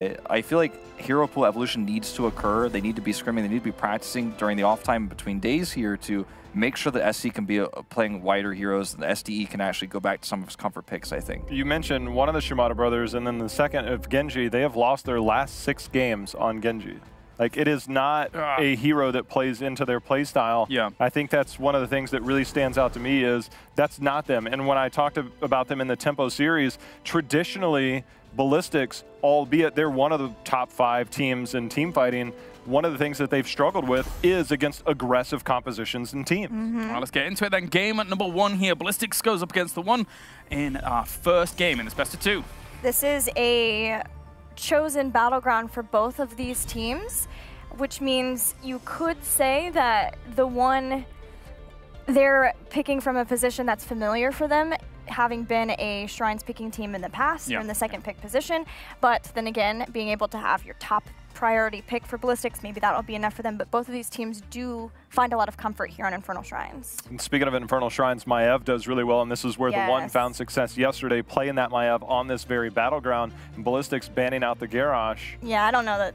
I feel like hero pool evolution needs to occur. They need to be scrimming. They need to be practicing during the off time between days here to make sure the SC can be playing wider heroes. The SDE can actually go back to some of his comfort picks, I think. You mentioned one of the Shimada brothers, and then the second of Genji. They have lost their last 6 games on Genji. Like, it is not a hero that plays into their playstyle. Yeah. I think that's one of the things that really stands out to me is that's not them. And when I talked about them in the Tempo series, traditionally, Ballistix, albeit they're one of the top 5 teams in team fighting, one of the things that they've struggled with is against aggressive compositions and teams. All right, let's get into it then. Game at number 1 here. Ballistix goes up against TheOne in our first game in this best of 2. This is a chosen battleground for both of these teams, which means you could say that TheOne, they're picking from a position that's familiar for them, having been a Shrines picking team in the past. You're in the second pick position, but then again, being able to have your top priority pick for Ballistix, maybe that'll be enough for them, but both of these teams do find a lot of comfort here on Infernal Shrines. And speaking of Infernal Shrines, Maiev does really well, and this is where TheOne found success yesterday, playing that Maiev on this very battleground, and Ballistix banning out the Garrosh. Yeah, I don't know that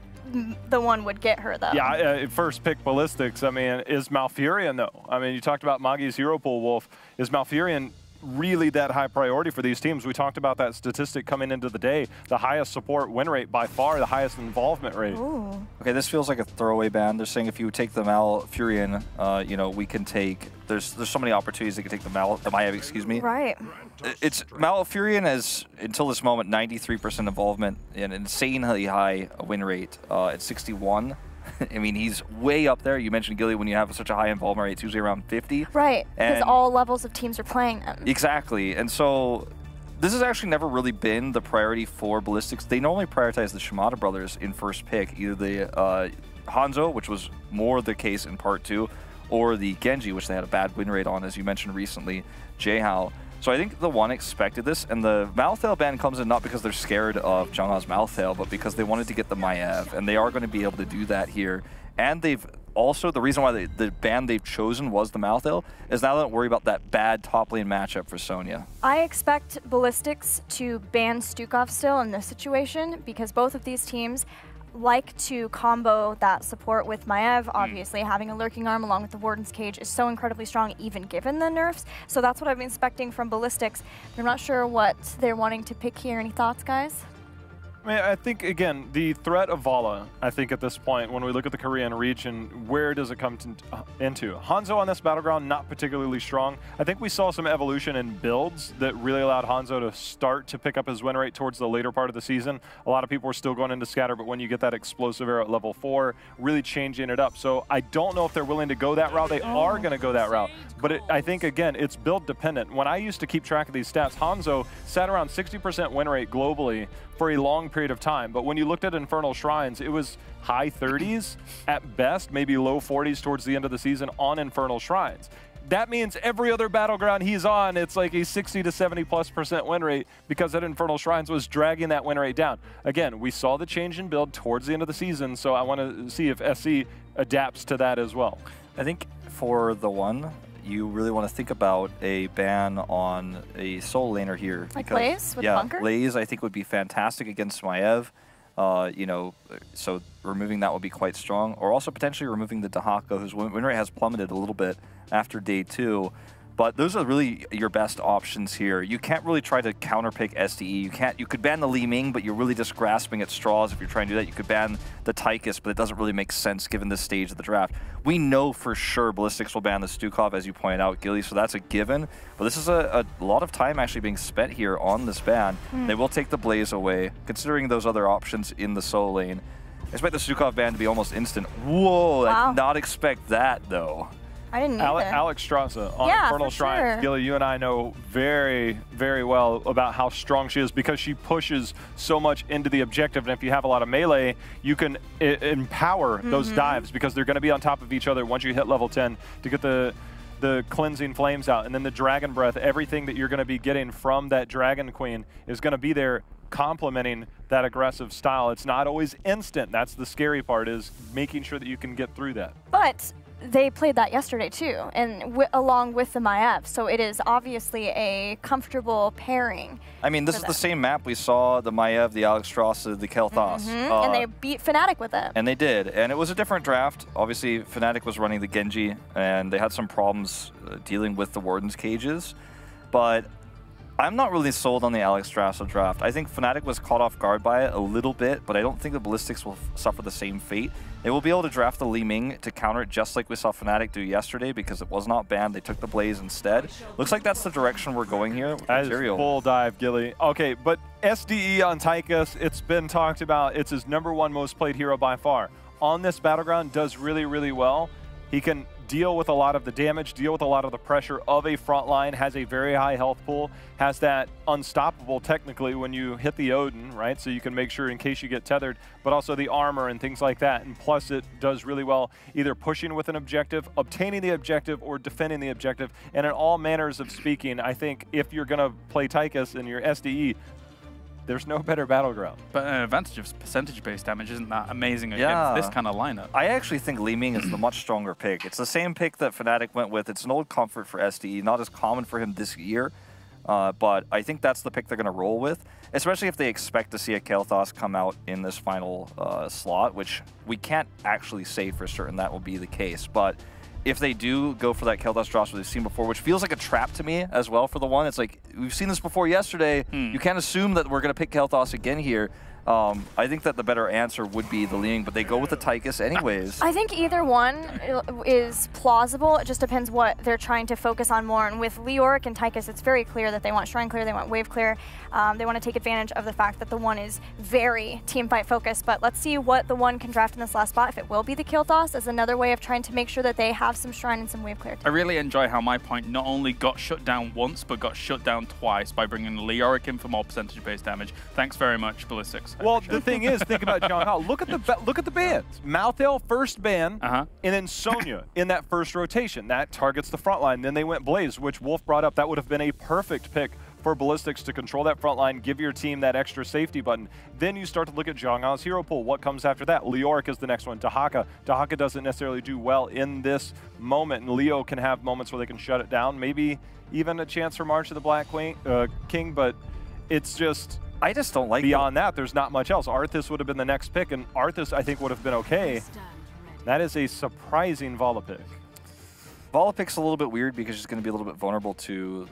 TheOne would get her, though. Yeah, first pick Ballistix. I mean, is Malfurion, though? I mean, you talked about Magi's hero pool, Wolf. Is Malfurion really that high priority for these teams? We talked about that statistic coming into the day, the highest support win rate by far, the highest involvement rate. Ooh. Okay, this feels like a throwaway ban. They're saying if you take the Malfurion, you know, we can take, there's so many opportunities they can take the Maiev, excuse me. Right. It's Malfurion has, until this moment, 93% involvement, an insanely high win rate at 61. I mean, he's way up there. You mentioned, Gilly, when you have such a high involvement rate, it's usually around 50. Right, because all levels of teams are playing them. Exactly, and so this has actually never really been the priority for Ballistix. They normally prioritize the Shimada brothers in first pick, either the Hanzo, which was more the case in part 2, or the Genji, which they had a bad win rate on, as you mentioned recently, Jehao. So I think TheOne expected this, and the Malthael ban comes in not because they're scared of Jungha's Malthael, but because they wanted to get the Maiev, and they are going to be able to do that here. And they've also, the reason why the ban they've chosen was the Malthael, is now they don't worry about that bad top lane matchup for Sonya. I expect Ballistix to ban Stukov still in this situation, because both of these teams like to combo that support with Maiev. Obviously, having a lurking arm along with the Warden's Cage is so incredibly strong, even given the nerfs. So that's what I've been expecting from Ballistix. I'm not sure what they're wanting to pick here. Any thoughts, guys? I mean, I think, again, the threat of Vala, I think at this point, when we look at the Korean region, where does it come into? Hanzo on this battleground, not particularly strong. I think we saw some evolution in builds that really allowed Hanzo to start to pick up his win rate towards the later part of the season. A lot of people were still going into scatter, but when you get that explosive arrow at level 4, really changing it up. So I don't know if they're willing to go that route. They are going to go that route. But I think, again, it's build dependent. When I used to keep track of these stats, Hanzo sat around 60% win rate globally for a long period of time. But when you looked at Infernal Shrines, it was high 30s at best, maybe low 40s towards the end of the season on Infernal Shrines. That means every other battleground he's on, it's like a 60 to 70+% win rate because that Infernal Shrines was dragging that win rate down. Again, we saw the change in build towards the end of the season, so I want to see if SC adapts to that as well. I think for TheOne, you really want to think about a ban on a solo laner here. Like Blaze with Bunker? Blaze I think would be fantastic against Maiev. You know, so removing that would be quite strong. Or also potentially removing the Dahaka, whose win rate has plummeted a little bit after day 2. But those are really your best options here. You can't really try to counterpick SDE. You could ban the Li Ming, but you're really just grasping at straws if you're trying to do that. You could ban the Tychus, but it doesn't really make sense given this stage of the draft. We know for sure Ballistix will ban the Stukov, as you pointed out, Gilly, so that's a given. But this is a lot of time actually being spent here on this ban. They will take the Blaze away, considering those other options in the solo lane. I expect the Stukov ban to be almost instant. Whoa, I did not expect that, though. I didn't either. Alex Strasza on Infernal Shrine. Sure. Gilly, you and I know very, very well about how strong she is because she pushes so much into the objective. And if you have a lot of melee, you can empower those dives because they're going to be on top of each other once you hit level 10 to get the cleansing flames out. And then the Dragon Breath, everything that you're going to be getting from that Dragon Queen is going to be there complementing that aggressive style. It's not always instant. That's the scary part, is making sure that you can get through that. But they played that yesterday too, and along with the Maiev, so it is obviously a comfortable pairing. I mean, this is the same map we saw the Maiev, the Alexstrasza, the Kael'thas. And they beat Fnatic with it. And they did, and it was a different draft. Obviously, Fnatic was running the Genji, and they had some problems dealing with the Warden's cages, but I'm not really sold on the Alexstrasza draft. I think Fnatic was caught off guard by it a little bit, but I don't think the Ballistix will suffer the same fate. They will be able to draft the Li Ming to counter it just like we saw Fnatic do yesterday because it was not banned. They took the Blaze instead. Looks like that's the direction we're going here. That is full dive, Gilly. Okay, but SDE on Tychus, it's been talked about. It's his #1 most played hero by far. On this Battleground, does really, really well. He can deal with a lot of the damage, deal with a lot of the pressure of a front line, has a very high health pool, has that unstoppable technically when you hit the Odin, right? So you can make sure in case you get tethered, but also the armor and things like that. And plus it does really well either pushing with an objective, obtaining the objective, or defending the objective. And in all manners of speaking, I think if you're going to play Tychus in your SDE, there's no better Battleground. But an advantage of percentage-based damage isn't that amazing against this kind of lineup. I actually think Li Ming is the much stronger pick. It's the same pick that Fnatic went with. It's an old comfort for SDE, not as common for him this year. But I think that's the pick they're going to roll with, especially if they expect to see a Kael'thas come out in this final slot, which we can't actually say for certain that will be the case. But if they do go for that Kael'thas drop we've seen before, which feels like a trap to me as well for the one, it's like, we've seen this before yesterday. You can't assume that we're going to pick Kael'thas again here. I think that the better answer would be the Li Ming, but they go with the Tychus anyways. I think either one is plausible. It just depends what they're trying to focus on more. And with Leoric and Tychus, it's very clear that they want Shrine Clear, they want Wave Clear. They want to take advantage of the fact that the one is very teamfight focused. But let's see what the one can draft in this last spot. If it will be the Kael'thas as another way of trying to make sure that they have some Shrine and some Wave Clear. I really enjoy how my point not only got shut down once, but got shut down twice by bringing Leoric in for more percentage-based damage. Thanks very much, Ballistix. Well, the thing is, think about John Hall. Look at the bans. Malthael first ban, and then Sonya in that first rotation. That targets the front line. Then they went Blaze, which Wolf brought up. That would have been a perfect pick for Ballistix to control that front line, give your team that extra safety button. Then you start to look at Zhang Hao's hero pool. What comes after that? Leoric is the next one. Dahaka. Dahaka doesn't necessarily do well in this moment, and Leo can have moments where they can shut it down. Maybe even a chance for March of the Black King, but it's just... I just don't like beyond that, there's not much else. Arthas would have been the next pick, and Arthas, I think, would have been okay. That is a surprising Vala pick. Vala pick's a little bit weird because she's going to be a little bit vulnerable to,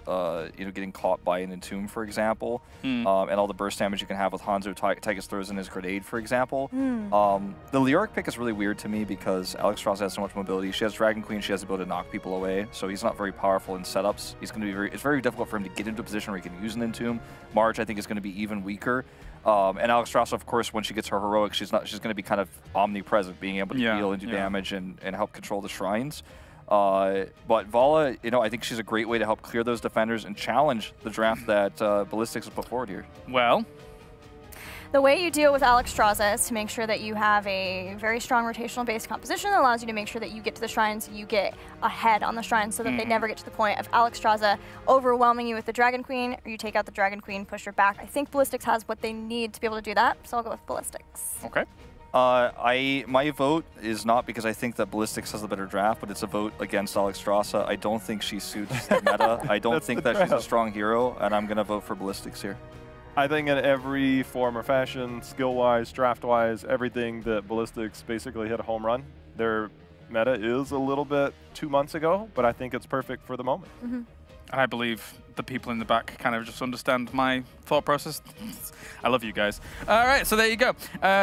getting caught by an Entomb, for example, and all the burst damage you can have with Hanzo. Tychus throws in his grenade, for example. The Leoric pick is really weird to me because Alexstrasza has so much mobility. She has Dragon Queen. She has the ability to knock people away, so he's not very powerful in setups. He's going to be it's very difficult for him to get into a position where he can use an Entomb. March, I think, is going to be even weaker. And Alexstrasza, of course, when she gets her heroic, she's going to be kind of omnipresent, being able to heal and do damage and help control the shrines. But Vala, I think she's a great way to help clear those defenders and challenge the draft that Ballistix has put forward here. Well, the way you deal with Alexstrasza is to make sure that you have a very strong rotational base composition that allows you to make sure that you get to the shrines, you get ahead on the shrines so that they never get to the point of Alexstrasza overwhelming you with the Dragon Queen, or you take out the Dragon Queen, push her back. I think Ballistix has what they need to be able to do that, so I'll go with Ballistix. Okay. My vote is not because I think that Ballistix has the better draft, but it's a vote against Alexstrasza. I don't think she suits the meta. I don't think that she's a strong hero, and I'm going to vote for Ballistix here. I think in every form or fashion, skill-wise, draft-wise, everything that Ballistix basically hit a home run. Their meta is a little bit 2 months ago, but I think it's perfect for the moment. I believe the people in the back kind of just understand my thought process. I love you guys. All right, so there you go.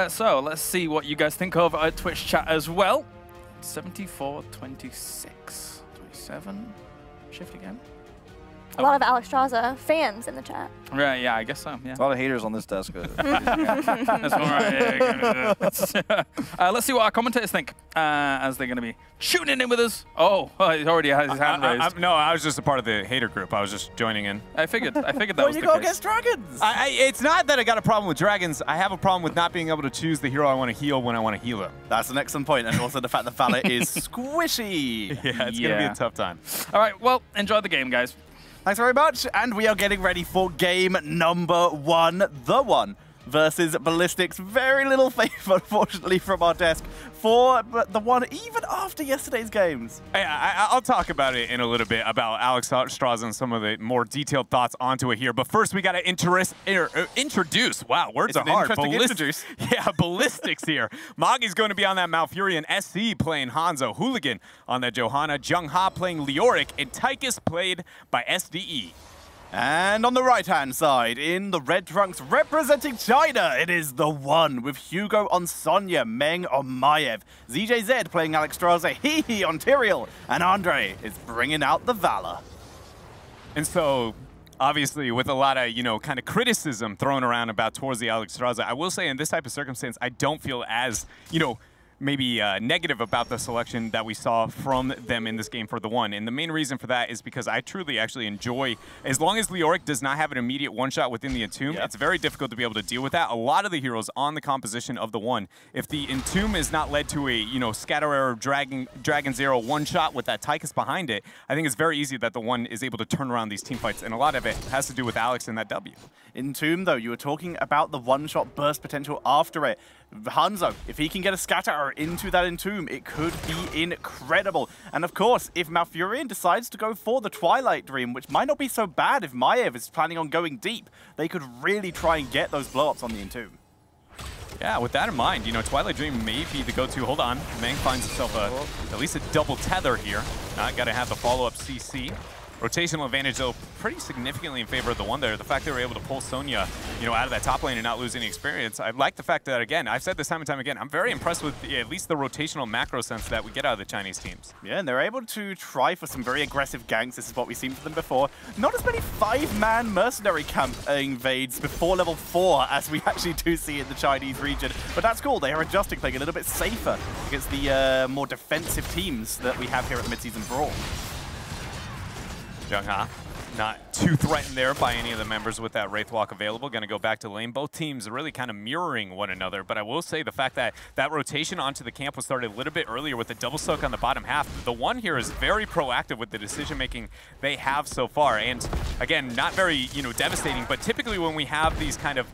So let's see what you guys think over at Twitch chat as well. 74, 26, 27. Shift again. A lot of Alexstrasza fans in the chat. Right, yeah, I guess so, yeah. A lot of haters on this desk. That's all right. Let's see what our commentators think as they're going to be tuning in with us. Oh, he already has his hand raised. No, I was just a part of the hater group. I was just joining in. I figured that was the case. When you go against dragons! It's not that I got a problem with dragons. I have a problem with not being able to choose the hero I want to heal when I want to heal him. That's an excellent point, and also the fact that Vala is squishy. Yeah, it's going to be a tough time. All right, well, enjoy the game, guys. Thanks very much, and we are getting ready for game number 1, the one. versus Ballistix. Very little faith, unfortunately, from our desk for TheOne, even after yesterday's games. I'll talk about it in a little bit, about Alex Strauss and some of the more detailed thoughts onto it here. But first, we got to introduce. Wow, words are hard. Introduce. Yeah, Ballistix here. Moggy's going to be on that Malfurion, SC playing Hanzo, Hooligan on that Johanna, Jungha playing Leoric, and Tychus played by SDE. And on the right-hand side, in the red trunks representing China, it is TheOne with Hugo on Sonya, Meng on Maiev, ZJZ playing Alex Strauss, Hehe on Tyrael, and Andre is bringing out the Valor. And so, obviously, with a lot of, kind of criticism thrown around about towards the Alex Strauss, I will say in this type of circumstance, I don't feel as, maybe negative about the selection that we saw from them in this game for TheOne. And the main reason for that is because I truly actually enjoy, as long as Leoric does not have an immediate one-shot within the Entomb, it's very difficult to be able to deal with that. A lot of the heroes on the composition of TheOne, if the Entomb is not led to a, Scatter Arrow Dragon Zero one-shot with that Tychus behind it, I think it's very easy that TheOne is able to turn around these team fights. And a lot of it has to do with Alex and that W. Entomb, though, you were talking about the one-shot burst potential after it. Hanzo, if he can get a Scatter Arrow into that Entomb, it could be incredible. And of course, if Malfurion decides to go for the Twilight Dream, which might not be so bad if Maiev is planning on going deep, they could really try and get those blow-ups on the Entomb. Yeah, with that in mind, Twilight Dream may be the go-to. Hold on, Meng finds himself at least a double tether here. Not got to have the follow-up CC. Rotational advantage, though, pretty significantly in favor of TheOne there. The fact they were able to pull Sonya, out of that top lane and not lose any experience. I like the fact that, again, I've said this time and time again, I'm very impressed with at least the rotational macro sense that we get out of the Chinese teams. Yeah, and they're able to try for some very aggressive ganks. This is what we've seen from them before. Not as many 5-man mercenary camp invades before level 4 as we actually do see in the Chinese region. But that's cool. They are adjusting, playing a little bit safer against the more defensive teams that we have here at the Mid-Season Brawl. Jungha, not too threatened there by any of the members with that Wraith Walk available. Going to go back to lane. Both teams are really kind of mirroring one another, but I will say the fact that that rotation onto the camp was started a little bit earlier with the double soak on the bottom half. TheOne here is very proactive with the decision-making they have so far. And again, not very, devastating, but typically when we have these kind of,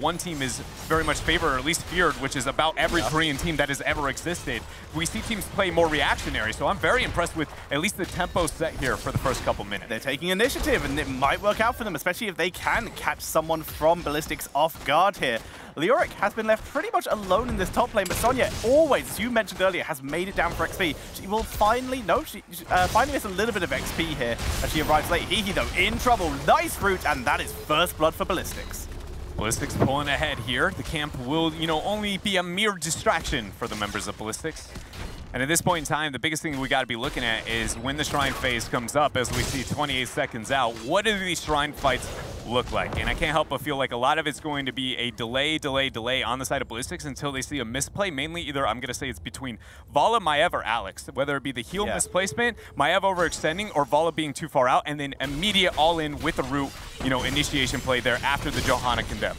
one team is very much favored or at least feared, which is about every Korean team that has ever existed, we see teams play more reactionary. So I'm very impressed with at least the tempo set here for the first couple minutes. They're taking initiative, and it might work out for them, especially if they can catch someone from Ballistix off guard here. Leoric has been left pretty much alone in this top lane, but Sonya always, as you mentioned earlier, has made it down for XP. She will finally, she finally gets a little bit of XP here as she arrives late. Hehe, though, in trouble. Nice route, and that is first blood for Ballistix. Ballistix pulling ahead here. The camp will, only be a mere distraction for the members of Ballistix. And at this point in time, the biggest thing we got to be looking at is when the Shrine phase comes up, as we see 28 seconds out, what do these Shrine fights look like? And I can't help but feel like a lot of it's going to be a delay on the side of Ballistix until they see a misplay. Mainly either, I'm going to say it's between Vala, Maiev, or Alex, whether it be the heal misplacement, Maiev overextending, or Vala being too far out, and then immediate all-in with the root, initiation play there after the Johanna condemn.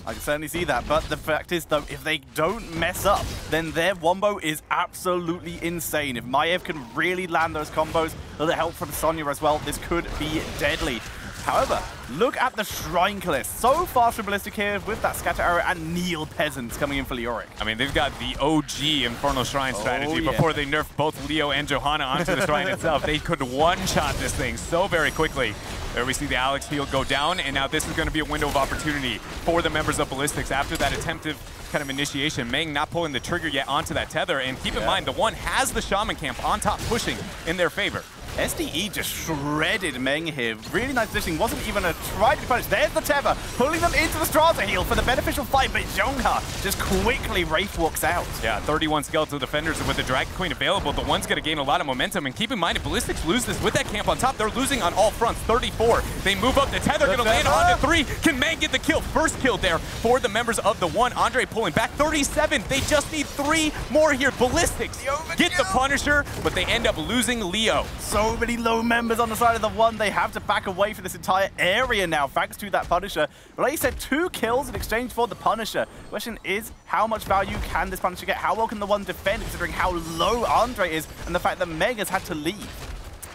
I can certainly see that, but the fact is, though, if they don't mess up, then their wombo is absolutely insane. If Maiev can really land those combos, a little help from Sonya as well, this could be deadly. However, look at the Shrine list. So fast from Ballistic here with that Scatter Arrow and Neil Peasants coming in for Leoric. I mean, they've got the OG Infernal Shrine strategy before they nerfed both Leo and Johanna onto the Shrine itself. They could one-shot this thing so very quickly. There we see the Alex heal go down, and now this is going to be a window of opportunity for the members of Ballistix after that attempted kind of initiation. Meng not pulling the trigger yet onto that tether, and keep in mind, TheOne has the Shaman camp on top pushing in their favor. SDE just shredded Meng here. Really nice positioning. Wasn't even a try to be punished. There's the tether, pulling them into the Strata heal for the beneficial fight, but Jungha just quickly Wraith walks out. Yeah, 31 skeletal defenders with the Dragon Queen available. TheOne's going to gain a lot of momentum, and keep in mind, if Ballistix lose this with that camp on top, they're losing on all fronts. 34. They move up. The tether going to land on to 3. Can Meng get the kill? First kill there for the members of TheOne. Andre pulling back. 37. They just need 3 more here. Ballistix get the Punisher, but they end up losing Leo. So many low members on the side of TheOne. They have to back away from this entire area now, thanks to that Punisher. But like you said, 2 kills in exchange for the Punisher. The question is, how much value can this Punisher get? How well can TheOne defend, considering how low Andre is and the fact that Meng has had to leave?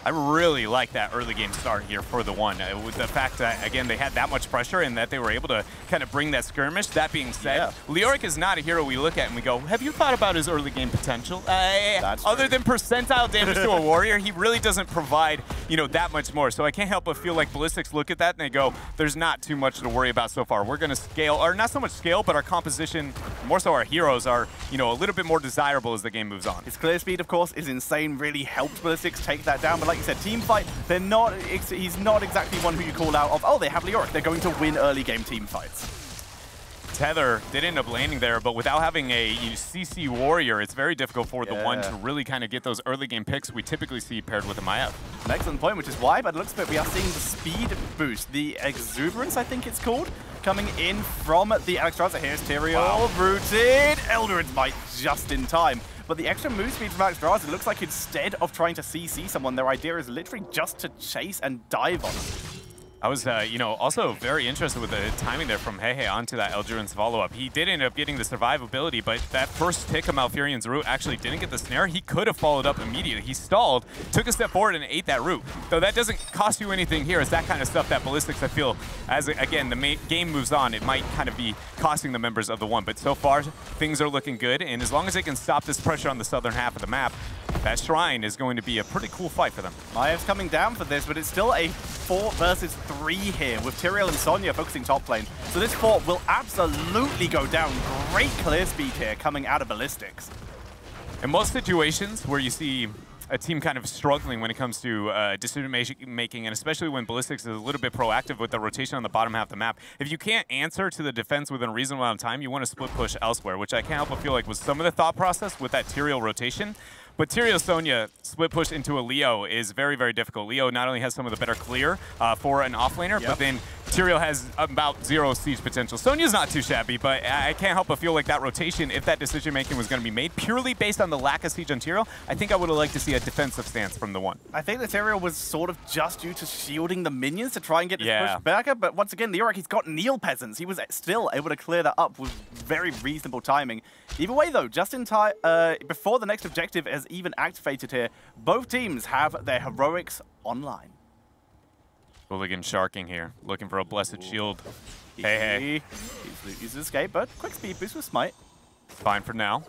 I really like that early game start here for TheOne. With the fact that, again, they had that much pressure and that they were able to kind of bring that skirmish. That being said, Leoric is not a hero we look at and we go, have you thought about his early game potential? Other than percentile damage to a warrior, he really doesn't provide, you know, that much more. So I can't help but feel like Ballistix look at that and they go, there's not too much to worry about so far. We're going to scale, or not so much scale, but our composition, more so our heroes are, you know, a little bit more desirable as the game moves on. His clear speed, of course, is insane. Really helped Ballistix take that down. But like you said, team fight, they're not. He's not exactly one who you call out of, oh, they have Leoric. They're going to win early game team fights. Tether did end up landing there, but without having a CC warrior, it's very difficult for TheOne to really kind of get those early game picks we typically see paired with a Maiev. An excellent point, which is why, by the looks of it, we are seeing the speed boost, the exuberance, I think it's called, coming in from the Alexstrasza. Here's Tyrael, rooted. Eldritch Bite just in time. But the extra move speed from Alexstrasza, it looks like instead of trying to CC someone, their idea is literally just to chase and dive on them. I was, you know, also very interested with the timing there from Hehe onto that Eldurance follow-up. He did end up getting the survivability, but that first tick of Malfurion's root actually didn't get the snare. He could have followed up immediately. He stalled, took a step forward, and ate that root. Though that doesn't cost you anything here. It's that kind of stuff that Ballistix, I feel, as, again, the game moves on, it might kind of be costing the members of TheOne. But so far, things are looking good, and as long as they can stop this pressure on the southern half of the map, that shrine is going to be a pretty cool fight for them. Maiev's coming down for this, but it's still a 4 versus 3 here with Tyrael and Sonya focusing top lane. So this fort will absolutely go down. Great clear speed here coming out of Ballistix. In most situations where you see a team kind of struggling when it comes to decision making, and especially when Ballistix is a little bit proactive with the rotation on the bottom half of the map, if you can't answer to the defense within a reasonable amount of time, you want to split push elsewhere, which I can't help but feel like was some of the thought process with that Tyrael rotation. But Tyrael Sonya split push into a Leo is very, very difficult. Leo not only has some of the better clear for an offlaner, but then Tyrael has about 0 siege potential. Sonya's not too shabby, but I can't help but feel like that rotation, if that decision-making was going to be made purely based on the lack of siege on Tyrael, I think I would have liked to see a defensive stance from TheOne. I think that Tyrael was sort of just due to shielding the minions to try and get this push back up, but once again, Leoric, he's got Neil Peasants. He was still able to clear that up with very reasonable timing. Either way, though, just in time, before the next objective has even activated here, both teams have their heroics online. Hooligan sharking here, looking for a blessed shield. Hey. He's uses escape, but quick speed boost with Smite. Fine for now.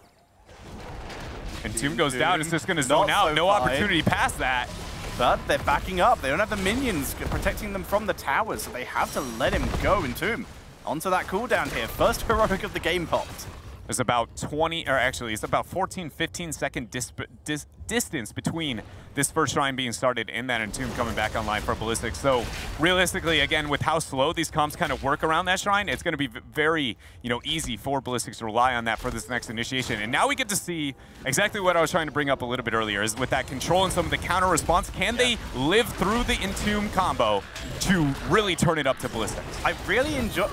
And Tomb goes down, it's just going to zone out. No opportunity past that. But they're backing up. They don't have the minions protecting them from the towers, so they have to let him go. And Tomb, onto that cooldown here. First heroic of the game popped. There's about it's about 14, 15 second distance between this first shrine being started and that Entomb coming back online for Ballistix. So realistically, again, with how slow these comps kind of work around that shrine, it's going to be very, easy for Ballistix to rely on that for this next initiation. And now we get to see exactly what I was trying to bring up a little bit earlier, is with that control and some of the counter response, can they live through the Entomb combo to really turn it up to Ballistix? I really enjoy,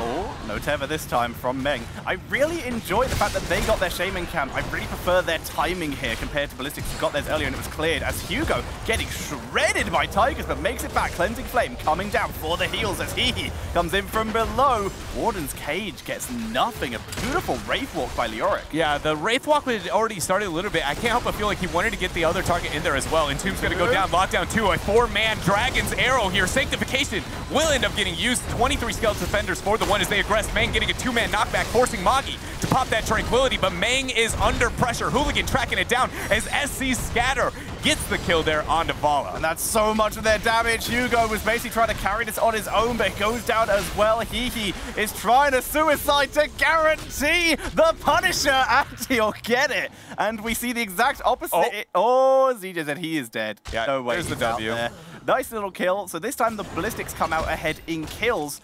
no tether this time from Meng. I really enjoy the fact that they got their Shaman camp. I really prefer their timing here compared to Ballistix, who got theirs earlier and it was cleared, as Hugo getting shredded by Tigers, but makes it back. Cleansing Flame coming down for the heals as he comes in from below. Warden's Cage gets nothing. A beautiful Wraith Walk by Leoric. Yeah, the Wraith Walk had already started a little bit. I can't help but feel like he wanted to get the other target in there as well. Entomb's going to go down, lockdown 2. A 4-man Dragon's Arrow here. Sanctification will end up getting used. 23 Skeleton Defenders for TheOne as they aggress. Meng getting a 2-man knockback, forcing Magi to pop that Tranquility, but Meng is under pressure. Hooligan tracking it down as SC Scatter gets the kill there onto Vala. And that's so much of their damage. Hugo was basically trying to carry this on his own, but it goes down as well. He is trying to suicide to guarantee the Punisher, and he'll get it. And we see the exact opposite. Zija said he is dead. Yeah, no way. There's the W. Nice little kill. So this time the Ballistix come out ahead in kills.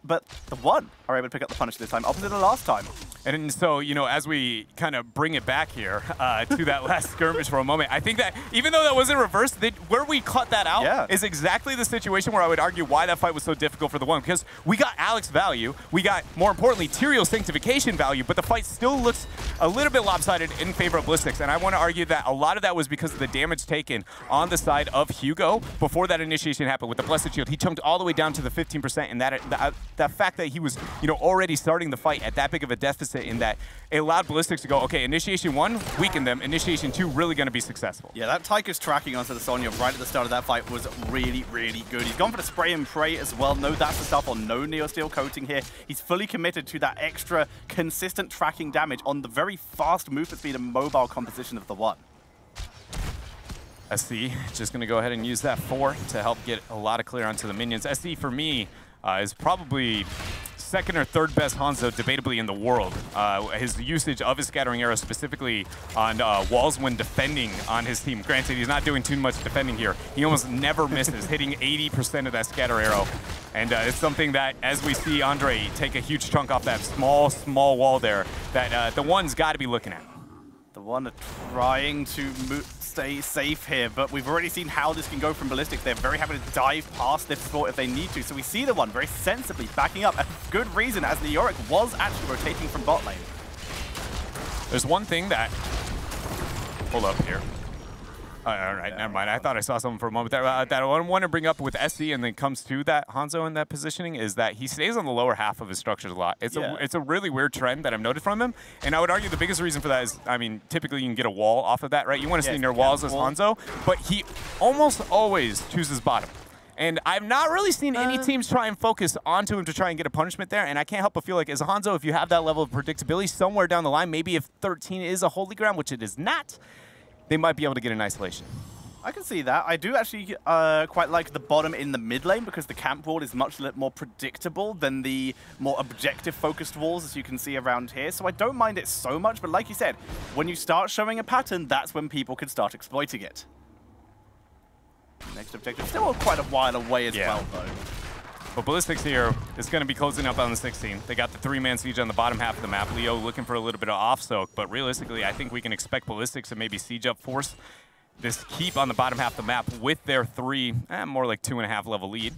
But TheOne are able to pick up the Punisher this time, opposite the last time. And so, as we kind of bring it back here to that last skirmish for a moment, I think that even though that wasn't reversed, where we cut that out is exactly the situation where I would argue why that fight was so difficult for TheOne, because we got Alex value, we got, more importantly, Tyrael Sanctification value, but the fight still looks a little bit lopsided in favor of Ballistix. And I want to argue that a lot of that was because of the damage taken on the side of Hugo before that initiation happened with the Blessed Shield. He jumped all the way down to the 15%, and that fact that he was, already starting the fight at that big of a deficit noticed it in that it allowed Ballistix to go, okay, Initiation 1, weaken them. Initiation 2, really going to be successful. Yeah, that Tyker's tracking onto the Sonya right at the start of that fight was really, really good. He's gone for the spray and pray as well. No, that's the stuff on no Neo Steel coating here. He's fully committed to that extra consistent tracking damage on the very fast movement speed and mobile composition of the One. SC just going to go ahead and use that 4 to help get a lot of clear onto the minions. SC, for me, is probably second or third best Hanzo debatably in the world. His usage of his scattering arrow specifically on walls when defending on his team. Granted, he's not doing too much defending here. He almost never misses, hitting 80% of that scatter arrow. And it's something that, as we see Andre take a huge chunk off that small wall there, that the One's got to be looking at. The One trying to stay safe here, but we've already seen how this can go from Ballistix. They're very happy to dive past this sport if they need to. So we see the One very sensibly backing up. A good reason, as Leoric was actually rotating from bot lane. There's one thing that... Hold up here. All right, never mind. I thought I saw something for a moment there. That I want to bring up with SC and then comes to that Hanzo in that positioning is that he stays on the lower half of his structures a lot. It's a really weird trend that I've noted from him. And I would argue the biggest reason for that is, I mean, typically you can get a wall off of that, right? You want to stay near walls as Hanzo, but he almost always chooses bottom. And I've not really seen any teams try and focus onto him to try and get a punishment there. And I can't help but feel like as a Hanzo, if you have that level of predictability somewhere down the line, maybe if 13 is a holy ground, which it is not, they might be able to get an isolation. I can see that. I do actually quite like the bottom in the mid lane because the camp wall is much more predictable than the more objective-focused walls, as you can see around here. So I don't mind it so much, but like you said, when you start showing a pattern, that's when people can start exploiting it. Next objective, still quite a while away as well, though. But Ballistix here is going to be closing up on the 16. They got the 3-man siege on the bottom half of the map. Leo looking for a little bit of off-soak, but realistically, I think we can expect Ballistix to maybe siege up, force this keep on the bottom half of the map with their 3, more like 2.5 level lead.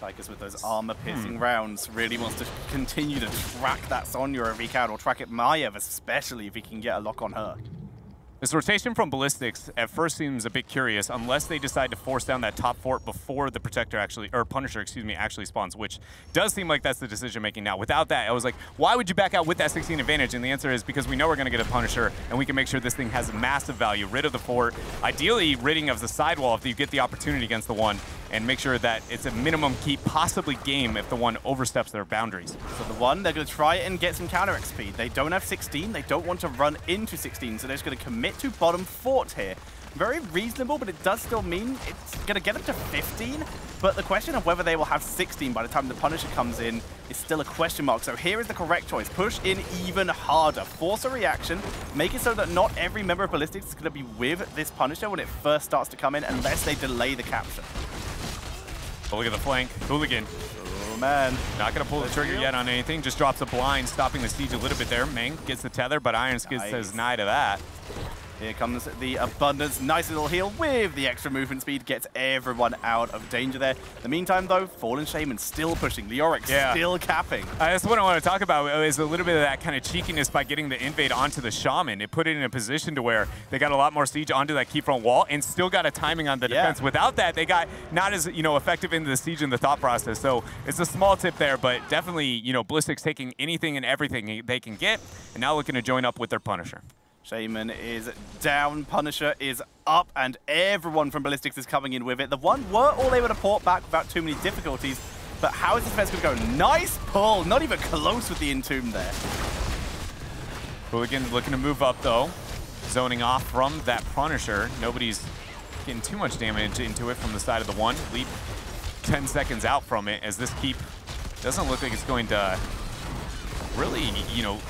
Tychus with those armor-piercing rounds really wants to continue to track that Sonya if he can, or track it Maiev, especially if he can get a lock on her. This rotation from Ballistix at first seems a bit curious unless they decide to force down that top fort before the Protector actually, or Punisher, excuse me, actually spawns, which does seem like that's the decision making now. Without that, I was like, why would you back out with that 16 advantage? And the answer is because we know we're going to get a Punisher and we can make sure this thing has massive value. Rid of the fort, ideally ridding of the sidewall if you get the opportunity against the One, and make sure that it's a minimum keep, possibly game if the One oversteps their boundaries. So the One, they're going to try and get some counter XP. They don't have 16. They don't want to run into 16, so they're just going to commit to bottom fort here. Very reasonable, but it does still mean it's going to get them to 15. But the question of whether they will have 16 by the time the Punisher comes in is still a question mark. So here is the correct choice. Push in even harder. Force a reaction. Make it so that not every member of Ballistix is going to be with this Punisher when it first starts to come in unless they delay the capture. But look at the flank. Hooligan. Oh, man. Not going to pull the trigger yet on anything. Just drops a blind, stopping the siege a little bit there. Meng gets the tether, but Iron Skid says nigh to that. Here comes the Abundance. Nice little heal with the extra movement speed. Gets everyone out of danger there. In the meantime, though, Fallen Shaman still pushing. Leoric still capping. That's what I want to talk about is a little bit of that kind of cheekiness by getting the invade onto the Shaman. It put it in a position to where they got a lot more siege onto that key front wall and still got a timing on the defense. Without that, they got not as, effective into the siege and the thought process. So it's a small tip there, but definitely, Ballistix taking anything and everything they can get and now looking to join up with their Punisher. Shaman is down, Punisher is up, and everyone from Ballistix is coming in with it. The One were all able to port back without too many difficulties, but how is this defense going to go? Nice pull, not even close with the Entomb there. Hooligan looking to move up, though. Zoning off from that Punisher. Nobody's getting too much damage into it from the side of the One. Leap 10 seconds out from it as this keep doesn't look like it's going to really,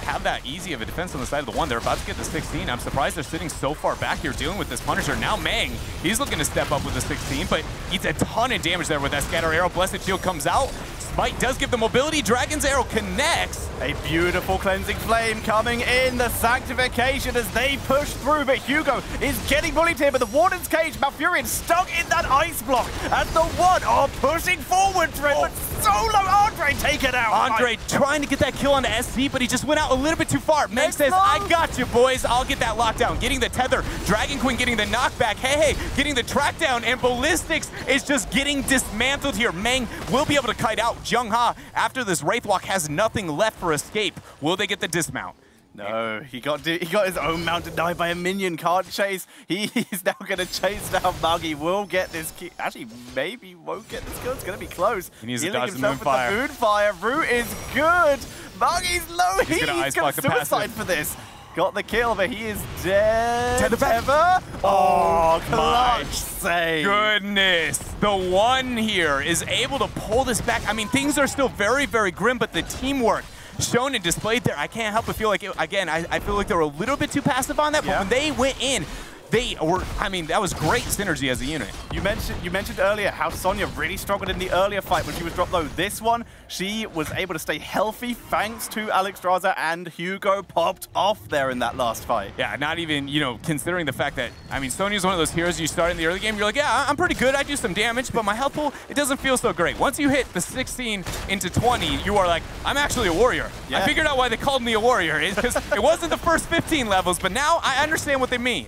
have that easy of a defense on the side of the One. They're about to get the 16. I'm surprised they're sitting so far back here dealing with this Punisher. Now Meng, he's looking to step up with the 16, but eats a ton of damage there with that Scatter Arrow. Blessed Shield comes out. Smite does give the mobility. Dragon's Arrow connects. A beautiful Cleansing Flame coming in. The Sanctification as they push through, but Hugo is getting bullied here, but the Warden's Cage, Malfurion stuck in that ice block, and the One are pushing forward for it, but so low. Andre taken out. Andre trying to get that kill on the SC, but he just went out a little bit too far. Meng says, I got you, boys. I'll get that lockdown. Getting the tether. Dragon Queen getting the knockback. Hey, getting the track down. And Ballistix is just getting dismantled here. Meng will be able to kite out. Jung Ha, after this Wraithwalk, has nothing left for escape. Will they get the dismount? No, he got his own mount denied by a minion. Can't chase. He's now going to chase down Muggy. Will get this kill. Actually, maybe won't get this kill. It's going to be close. He needs to Healing dodge the himself with the Moonfire. Root is good. Muggy's low. He's going to suicide for this. Got the kill, but he is dead. Tether. Oh, clutch save. Goodness. The one here is able to pull this back. I mean, things are still very, very grim, but the teamwork shown and displayed there, I can't help but feel like, again, I feel like they were a little bit too passive on that, but when they went in, they were, I mean, that was great synergy as a unit. You mentioned earlier how Sonya really struggled in the earlier fight when she was dropped low. This one, she was able to stay healthy thanks to Alexstrasza, and Hugo popped off there in that last fight. Yeah, not even, you know, considering the fact that, I mean, Sonya's one of those heroes you start in the early game, you're like, yeah, I'm pretty good, I do some damage, but my health pool, it doesn't feel so great. Once you hit the 16 into 20, you are like, I'm actually a warrior. Yeah. I figured out why they called me a warrior, because it wasn't the first 15 levels, but now I understand what they mean.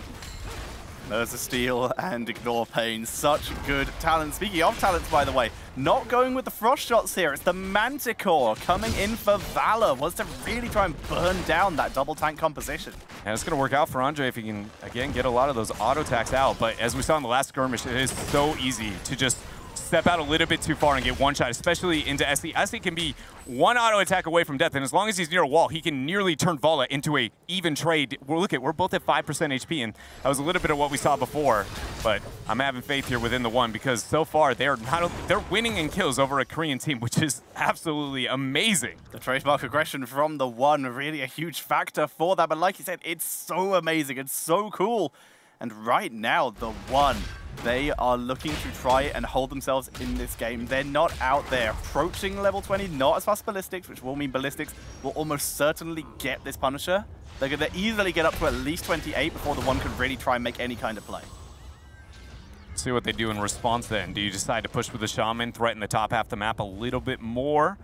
There's a steal and ignore pain. Such good talent. Speaking of talents, by the way, not going with the frost shots here. It's the Manticore coming in for Valor. Wants to really try and burn down that double tank composition. And it's going to work out for Andre if he can, again, get a lot of those auto attacks out. But as we saw in the last skirmish, it is so easy to just step out a little bit too far and get one shot, especially into SC. SC can be one auto attack away from death, and as long as he's near a wall, he can nearly turn Vala into a even trade. Well, look, we're both at 5% HP, and that was a little bit of what we saw before, but I'm having faith here within the one, because so far they're winning in kills over a Korean team, which is absolutely amazing. The trademark aggression from the one, really a huge factor for that, but like you said, it's so amazing, it's so cool. And right now, the one, they are looking to try and hold themselves in this game. They're not out there approaching level 20, not as fast as Ballistix, which will mean Ballistix will almost certainly get this Punisher. They're going to easily get up to at least 28 before the one can really try and make any kind of play. See what they do in response then. Do you decide to push with the Shaman, threaten the top half of the map a little bit more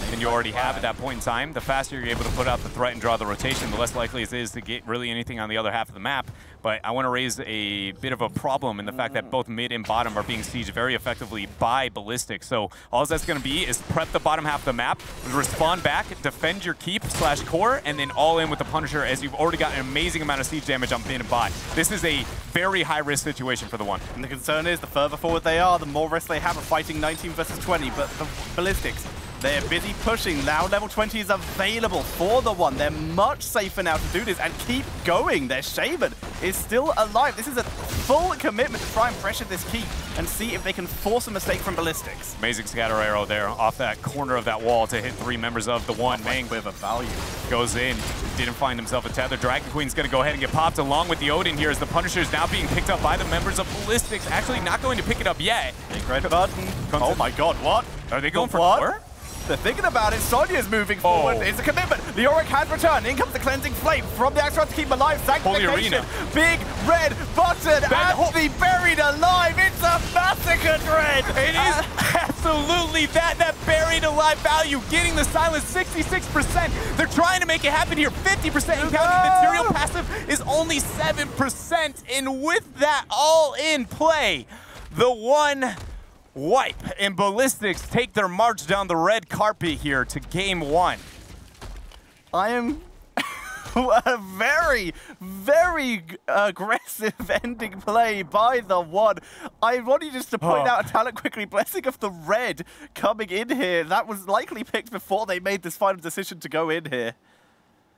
than you already have at that point in time? The faster you're able to put out the threat and draw the rotation, the less likely it is to get really anything on the other half of the map. But I want to raise a bit of a problem in the fact that both mid and bottom are being sieged very effectively by Ballistix. So all that's going to be is prep the bottom half of the map, respawn back, defend your keep / core, and then all in with the Punisher, as you've already got an amazing amount of siege damage on mid and bot. This is a very high-risk situation for the one. And the concern is the further forward they are, the more risk they have of fighting 19 versus 20. But the Ballistix, they're busy pushing. Now level 20 is available for the one. They're much safer now to do this and keep going. Their Shaman is still alive. This is a full commitment to try and pressure this keep and see if they can force a mistake from Ballistix. Amazing scatter arrow there off that corner of that wall to hit 3 members of the one. Meng with a value. Goes in, didn't find himself a tether. Dragon Queen's going to go ahead and get popped along with the Odin here as the Punisher is now being picked up by the members of Ballistix. Actually not going to pick it up yet. Big red button. Oh my god, what? Are they going for what? They're thinking about it. Sonya's moving forward. It's a commitment. Leoric has returned. In comes the cleansing flame from the Axeron to keep him alive. Sanctification. Big red button. Anthony buried alive. It's a massacre dread. It is absolutely that buried alive value. Getting the silence 66%. They're trying to make it happen here. 50% in counting. Material passive is only 7%. And with that all in play, the one wipe and Ballistix take their march down the red carpet here to game 1. I am a very, very aggressive ending play by the one. I want you just to point out a talent quickly. Blessing of the red coming in here. That was likely picked before they made this final decision to go in here.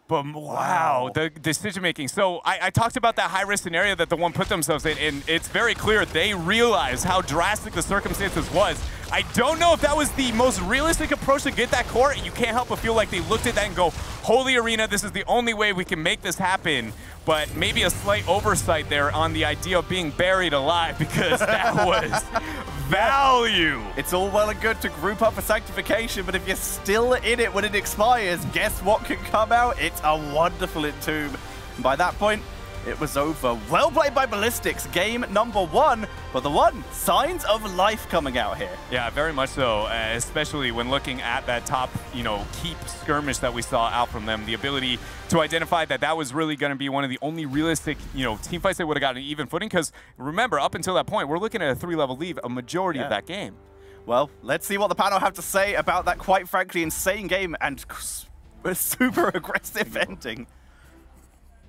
But wow, the decision making. So I talked about that high risk scenario that the one put themselves in, and it's very clear they realized how drastic the circumstances was. I don't know if that was the most realistic approach to get that core. You can't help but feel like they looked at that and go, Holy Arena, this is the only way we can make this happen. But maybe a slight oversight there on the idea of being buried alive, because that was value. It's all well and good to group up for sanctification, but if you're still in it when it expires, guess what can come out? It's a wonderful entomb. And by that point, it was over. Well played by Ballistix, game number 1. But TheOne, signs of life coming out here. Yeah, very much so, especially when looking at that top, keep skirmish that we saw out from them. The ability to identify that that was really going to be one of the only realistic, team fights they would have gotten an even footing. Because remember, up until that point, we're looking at a 3-level lead a majority of that game. Well, let's see what the panel have to say about that, quite frankly, insane game and a super aggressive ending.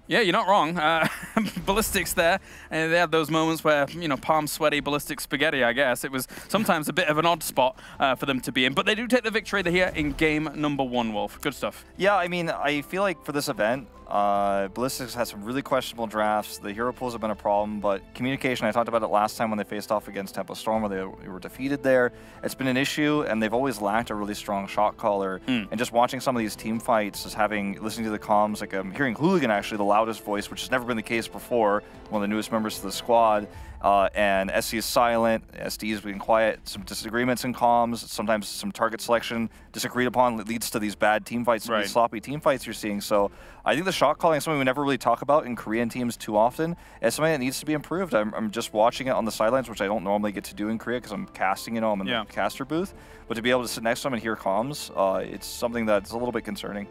Yeah, you're not wrong. Ballistix there, and they had those moments where, palm sweaty ballistic spaghetti, I guess. It was sometimes a bit of an odd spot for them to be in. But they do take the victory here in game number 1, Wolf. Good stuff. Yeah, I mean, I feel like for this event, Ballistix has some really questionable drafts. The hero pools have been a problem, but communication, I talked about it last time when they faced off against Tempo Storm, where they were defeated there. It's been an issue, and they've always lacked a really strong shot caller. And just watching some of these team fights, just listening to the comms, like I'm hearing Hooligan actually the loudest voice, which has never been the case before, one of the newest members of the squad. And SC is silent, SD is being quiet, some disagreements in comms, sometimes some target selection disagreed upon leads to these bad team fights, these sloppy team fights you're seeing. So I think the shot calling is something we never really talk about in Korean teams too often. It's something that needs to be improved. I'm just watching it on the sidelines, which I don't normally get to do in Korea because I'm casting, I'm in the caster booth. But to be able to sit next to them and hear comms, it's something that's a little bit concerning.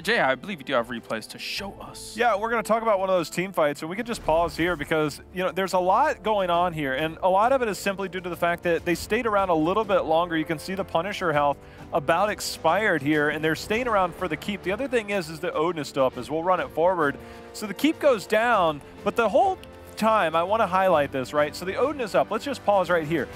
Jay, I believe you do have replays to show us. Yeah, we're going to talk about one of those team fights, and we can just pause here because, there's a lot going on here, and a lot of it is simply due to the fact that they stayed around a little bit longer. You can see the Punisher health about expired here, and they're staying around for the keep. The other thing is that Odin is still up as we'll run it forward. So the keep goes down, but the whole time, I want to highlight this, right? So the Odin is up. Let's just pause right here.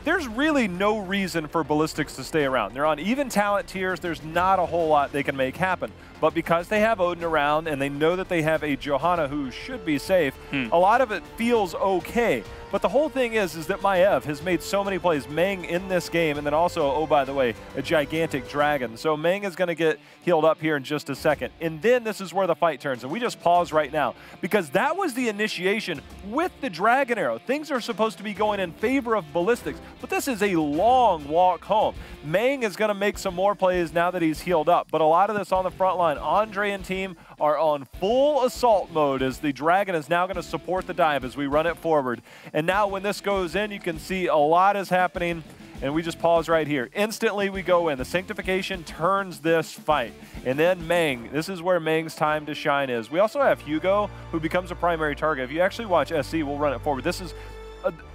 There's really no reason for Ballistix to stay around. They're on even talent tiers. There's not a whole lot they can make happen. But because they have Odin around and they know that they have a Johanna who should be safe, a lot of it feels okay. But the whole thing is that Maev has made so many plays. Meng in this game, and then also, oh, by the way, a gigantic dragon. So Meng is going to get healed up here in just a second. And then this is where the fight turns. And we just pause right now because that was the initiation with the dragon arrow. Things are supposed to be going in favor of Ballistix, but this is a long walk home. Meng is going to make some more plays now that he's healed up. But a lot of this on the front line, Andre and team are on full assault mode as the dragon is now going to support the dive as we run it forward. And now when this goes in, you can see a lot is happening, and we just pause right here. Instantly we go in. The Sanctification turns this fight. And then Meng, this is where Meng's time to shine is. We also have Hugo, who becomes a primary target. If you actually watch SC, we'll run it forward. This is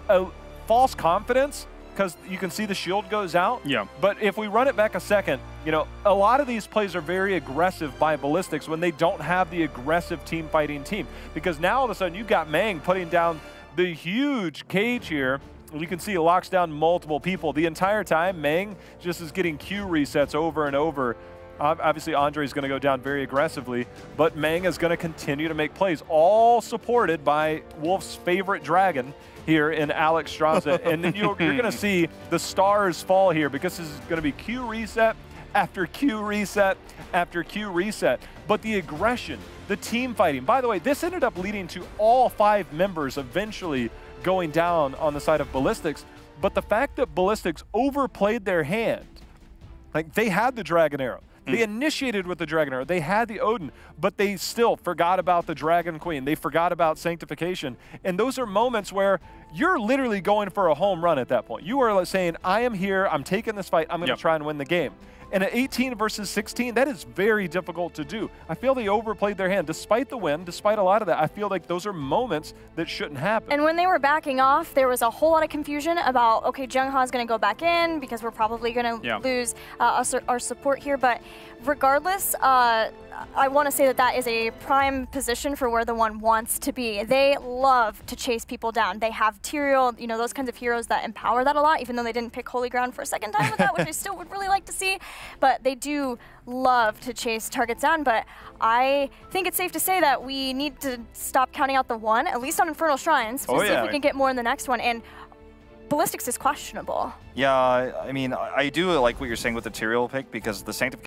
a false confidence because you can see the shield goes out. Yeah. But if we run it back a second, a lot of these plays are very aggressive by Ballistix when they don't have the aggressive team fighting team. Because now all of a sudden you've got Meng putting down the huge cage here. You can see it locks down multiple people. The entire time, Meng just is getting Q resets over and over. Obviously, Andre's going to go down very aggressively, but Meng is going to continue to make plays, all supported by Wolf's favorite dragon here in Alex Straza. And then you're going to see the stars fall here because this is going to be Q reset after Q reset after Q reset. But the aggression, the team fighting. By the way, this ended up leading to all 5 members eventually going down on the side of Ballistix. But the fact that Ballistix overplayed their hand, like they had the Dragon Arrow. They initiated with the Dragon Arrow. They had the Odin, but they still forgot about the Dragon Queen. They forgot about Sanctification. And those are moments where you're literally going for a home run at that point. You are saying, I am here, I'm taking this fight, I'm going to try and win the game. And at 18 versus 16, that is very difficult to do. I feel they overplayed their hand. Despite the win, despite a lot of that, I feel like those are moments that shouldn't happen. And when they were backing off, there was a whole lot of confusion about, okay, Jungha is going to go back in because we're probably going to lose our support here. But regardless, I want to say that that is a prime position for where TheOne wants to be. They love to chase people down. They have Tyrael, those kinds of heroes that empower that a lot, even though they didn't pick Holy Ground for a second time with that, which I still would really like to see. But they do love to chase targets down. But I think it's safe to say that we need to stop counting out TheOne, at least on Infernal Shrines, to see if we can get more in the next one. And Ballistix is questionable. Yeah, I mean, I do like what you're saying with the Tyrael pick because the Sanctification